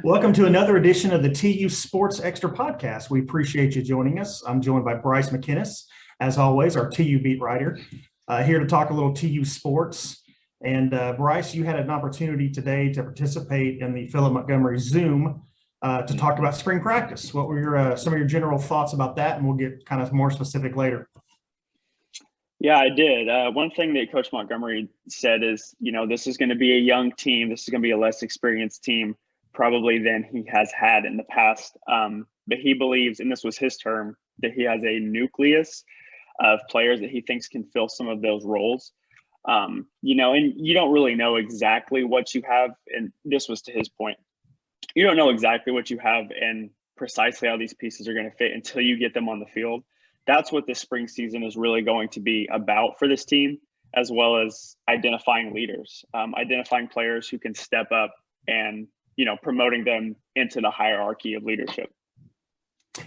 Welcome to another edition of the TU Sports Extra podcast. We appreciate you joining us. I'm joined by Bryce McInnes, as always, our TU beat writer, here to talk a little TU sports. And Bryce, you had an opportunity today to participate in the Philip Montgomery Zoom to talk about spring practice. What were some of your general thoughts about that? And we'll get kind of more specific later. Yeah, I did. One thing that Coach Montgomery said is, this is going to be a young team. This is going to be a less experienced team probably than he has had in the past. But he believes, and this was his term, that he has a nucleus of players that he thinks can fill some of those roles. And you don't really know exactly what you have. And this was to his point. You don't know exactly what you have and precisely how these pieces are going to fit until you get them on the field. That's what this spring season is really going to be about for this team, as well as identifying leaders, identifying players who can step up and, promoting them into the hierarchy of leadership.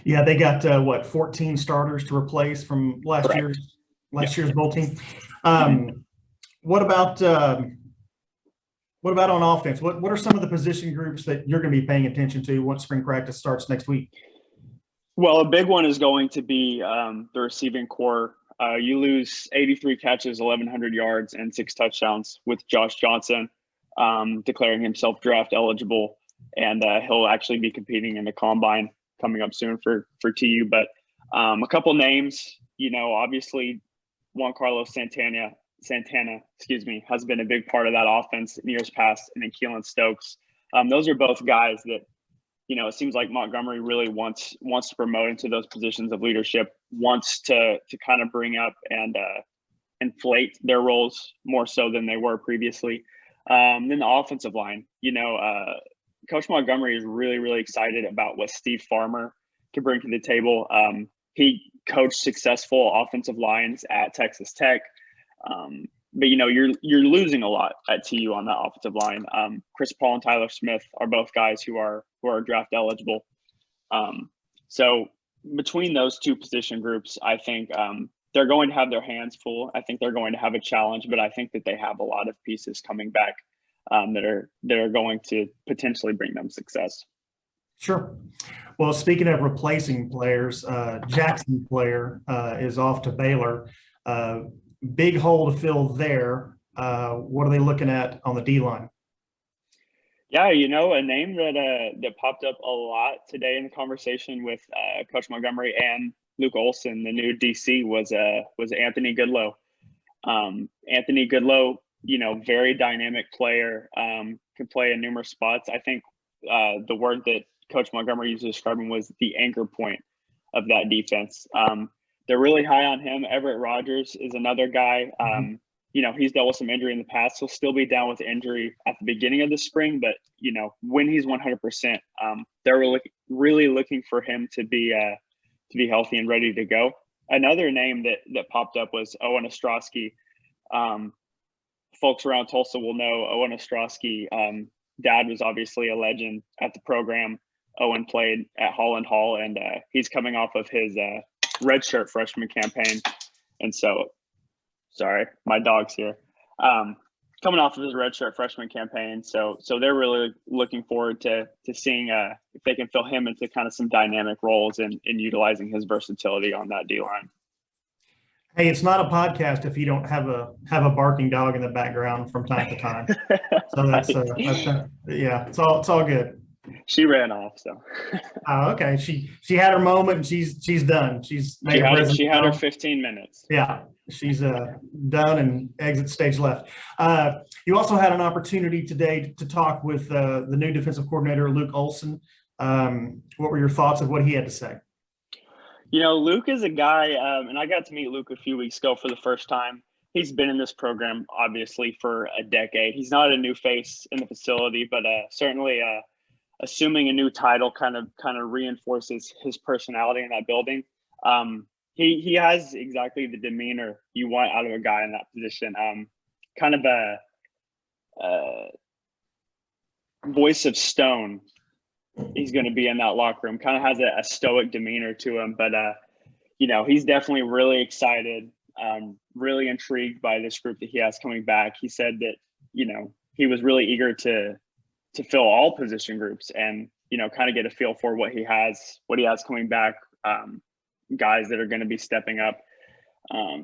Yeah, they got 14 starters to replace from last year's bowl team. What about on offense? What are some of the position groups that you're going to be paying attention to once spring practice starts next week? Well, a big one is going to be the receiving core. You lose 83 catches, 1,100 yards, and 6 touchdowns with Josh Johnson declaring himself draft eligible, and he'll actually be competing in the combine coming up soon for TU. But a couple names, obviously Juan Carlos Santana, has been a big part of that offense in years past, and then Keelan Stokes. Those are both guys that, it seems like Montgomery really wants to promote into those positions of leadership, wants to kind of bring up and inflate their roles more so than they were previously. Then the offensive line, Coach Montgomery is really, really excited about what Steve Farmer can bring to the table. He coached successful offensive lines at Texas Tech. But you're losing a lot at TU on that offensive line. Chris Paul and Tyler Smith are both guys who are draft eligible. So between those two position groups, I think they're going to have their hands full. I think they're going to have a challenge, but I think that they have a lot of pieces coming back that are going to potentially bring them success. Sure. Well, speaking of replacing players, Jackson player is off to Baylor. Big hole to fill there. What are they looking at on the D-line? Yeah, a name that popped up a lot today in the conversation with Coach Montgomery and Luke Olsen, the new DC, was Anthony Goodlow. Anthony Goodlow, very dynamic player, can play in numerous spots. I think the word that Coach Montgomery used to describe him was the anchor point of that defense. They're really high on him. Everett Rogers is another guy. He's dealt with some injury in the past. He'll still be down with injury at the beginning of the spring, but when he's 100%, they're really looking for him to be healthy and ready to go. Another name that popped up was Owen Ostrowski. Folks around Tulsa will know Owen Ostrowski. Dad was obviously a legend at the program. Owen played at Holland Hall, and he's coming off of his redshirt freshman campaign. And so, sorry, my dog's here. Coming off of his redshirt freshman campaign. So they're really looking forward to seeing if they can fill him into kind of some dynamic roles and utilizing his versatility on that D-line. Hey, it's not a podcast if you don't have a barking dog in the background from time to time. So that's it's all good. She ran off, so. Oh, okay. She had her moment and she's done. She had her 15 minutes. Yeah, she's done and exit stage left. You also had an opportunity today to talk with the new defensive coordinator, Luke Olsen. What were your thoughts of what he had to say? Luke is a guy, and I got to meet Luke a few weeks ago for the first time. He's been in this program, obviously, for a decade. He's not a new face in the facility, but certainly assuming a new title kind of reinforces his personality in that building. He has exactly the demeanor you want out of a guy in that position. Kind of a voice of stone. He's going to be in that locker room. Kind of has a stoic demeanor to him, but he's definitely really excited, really intrigued by this group that he has coming back. He said that he was really eager to to fill all position groups and, kind of get a feel for what he has coming back, guys that are going to be stepping up.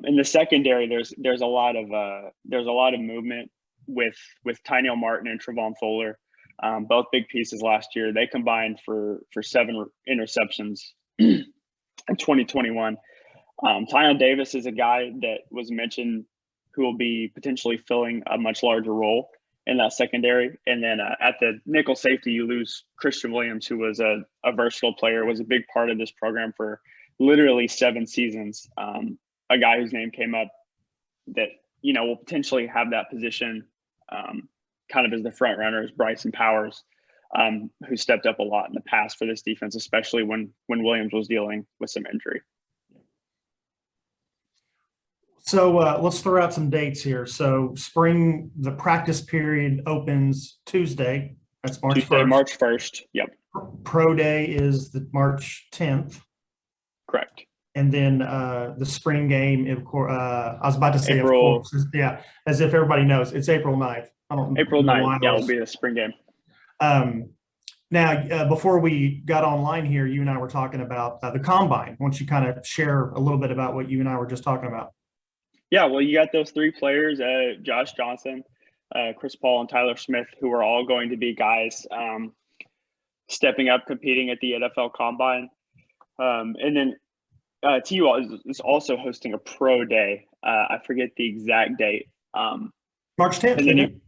In the secondary, there's a lot of movement with Tyneil Martin and Trevon Fuller, both big pieces last year. They combined for 7 interceptions in 2021. Tyneil Davis is a guy that was mentioned who will be potentially filling a much larger role in that secondary. And then at the nickel safety, you lose Christian Williams, who was a versatile player, was a big part of this program for literally 7 seasons. A guy whose name came up that, will potentially have that position kind of as the front runner is Bryson Powers, who stepped up a lot in the past for this defense, especially when Williams was dealing with some injury. So let's throw out some dates here. So the practice period opens Tuesday. That's March 1st. March 1st. Yep. Pro day is the March 10th. Correct. And then the spring game, of course, I was about to say, April, of course, yeah, as if everybody knows, it's April 9th. April 9th, yeah, will be the spring game. Now, before we got online here, you and I were talking about the combine. Why don't you kind of share a little bit about what you and I were just talking about? Yeah, well, you got those 3 players, Josh Johnson, Chris Paul, and Tyler Smith, who are all going to be guys stepping up, competing at the NFL Combine. And then TU is also hosting a pro day. I forget the exact date. March 10th. And then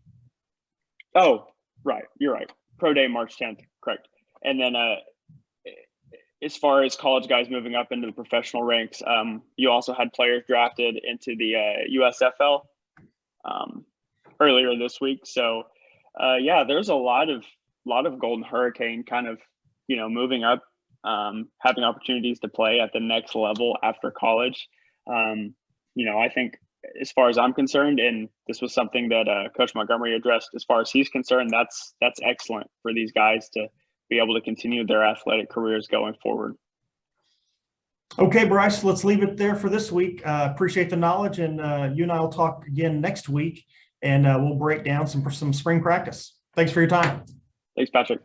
oh, right. You're right. Pro day, March 10th. Correct. And then as far as college guys moving up into the professional ranks, you also had players drafted into the USFL earlier this week. So, there's a lot of Golden Hurricane kind of, moving up, having opportunities to play at the next level after college. I think as far as I'm concerned, and this was something that Coach Montgomery addressed, as far as he's concerned, that's excellent for these guys to be able to continue their athletic careers going forward. Okay, Bryce, let's leave it there for this week. Appreciate the knowledge, and you and I will talk again next week, and we'll break down some spring practice. Thanks for your time. Thanks, Patrick.